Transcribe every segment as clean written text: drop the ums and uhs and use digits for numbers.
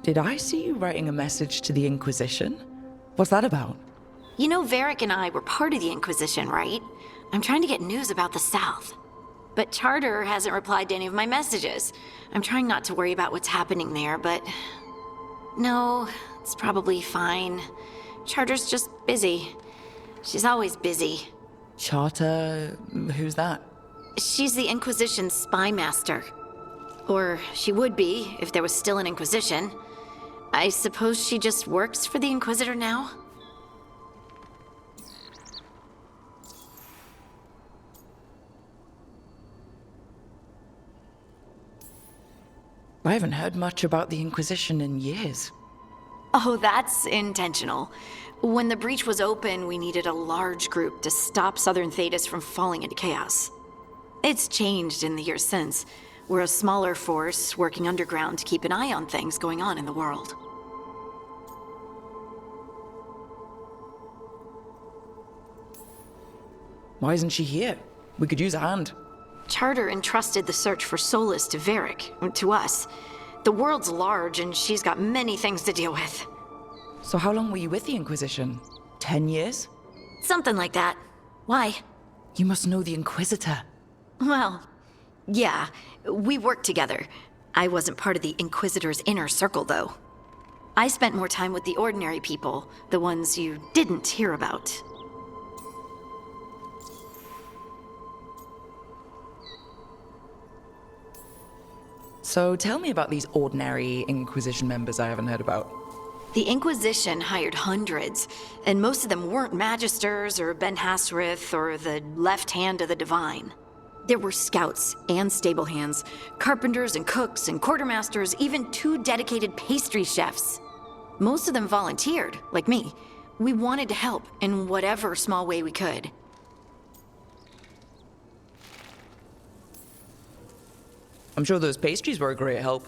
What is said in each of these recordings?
Did I see you writing a message to the Inquisition? What's that about? You know Varric and I were part of the Inquisition, right? I'm trying to get news about the South. But Charter hasn't replied to any of my messages. I'm trying not to worry about what's happening there, but... No, it's probably fine. Charter's just busy. She's always busy. Charter? Who's that? She's the Inquisition's spy master. Or she would be, if there was still an Inquisition. I suppose she just works for the Inquisitor now? I haven't heard much about the Inquisition in years. Oh, that's intentional. When the breach was open, we needed a large group to stop Southern Thedas from falling into chaos. It's changed in the years since. We're a smaller force working underground to keep an eye on things going on in the world. Why isn't she here? We could use a hand. Charter entrusted the search for Solus to Varric, to us. The world's large and she's got many things to deal with. So how long were you with the Inquisition? 10 years? Something like that. Why? You must know the Inquisitor. Well, yeah, we worked together. I wasn't part of the Inquisitor's inner circle, though. I spent more time with the ordinary people, the ones you didn't hear about. So tell me about these ordinary Inquisition members I haven't heard about. The Inquisition hired hundreds, and most of them weren't Magisters or Ben Hasrith or the left hand of the Divine. There were scouts and stable hands, carpenters and cooks and quartermasters, even 2 dedicated pastry chefs. Most of them volunteered, like me. We wanted to help in whatever small way we could. I'm sure those pastries were a great help.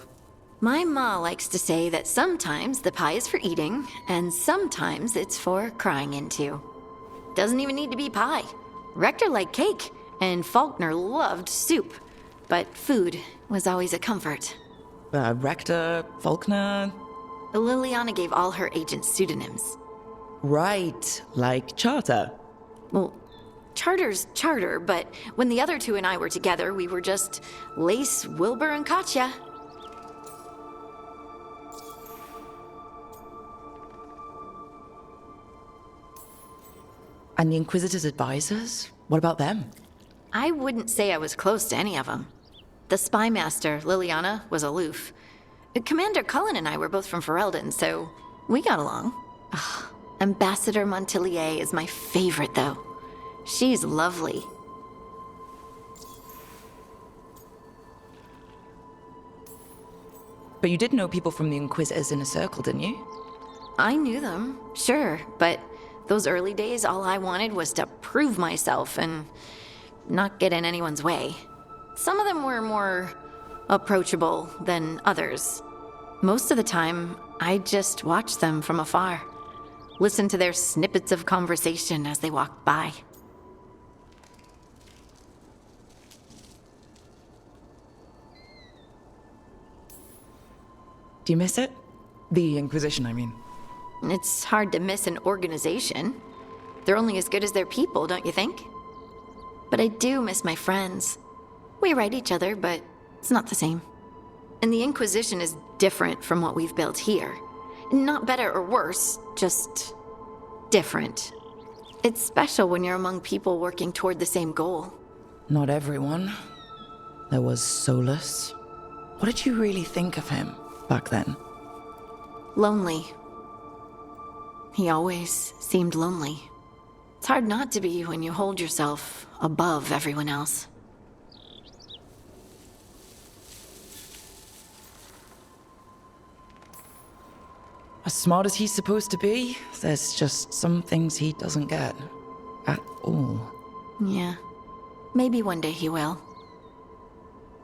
My ma likes to say that sometimes the pie is for eating, and sometimes it's for crying into. Doesn't even need to be pie. Rector liked cake, and Faulkner loved soup. But food was always a comfort. Rector, Faulkner... Liliana gave all her agents pseudonyms. Right, like Charter. Well, Charter's Charter, but when the other 2 and I were together, we were just Lace, Wilbur, and Katya. And the Inquisitor's advisors? What about them? I wouldn't say I was close to any of them. The spy master, Liliana, was aloof. Commander Cullen and I were both from Ferelden, so we got along. Ugh, Ambassador Montilier is my favorite, though. She's lovely. But you did know people from the Inquisitor's inner circle, didn't you? I knew them, sure, but those early days, all I wanted was to prove myself and not get in anyone's way. Some of them were more approachable than others. Most of the time, I just watched them from afar, listened to their snippets of conversation as they walked by. Do you miss it? The Inquisition, I mean. It's hard to miss an organization. They're only as good as their people, don't you think? But I do miss my friends. We write each other, but it's not the same. And the Inquisition is different from what we've built here. Not better or worse, just different. It's special when you're among people working toward the same goal. Not everyone. There was Solus. What did you really think of him back then? Lonely. He always seemed lonely. It's hard not to be when you hold yourself above everyone else. As smart as he's supposed to be, there's just some things he doesn't get. At all. Yeah. Maybe one day he will.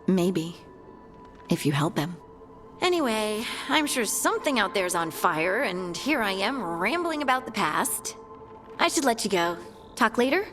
Maybe. If you help him. Anyway, I'm sure something out there's on fire, and here I am rambling about the past. I should let you go. Talk later?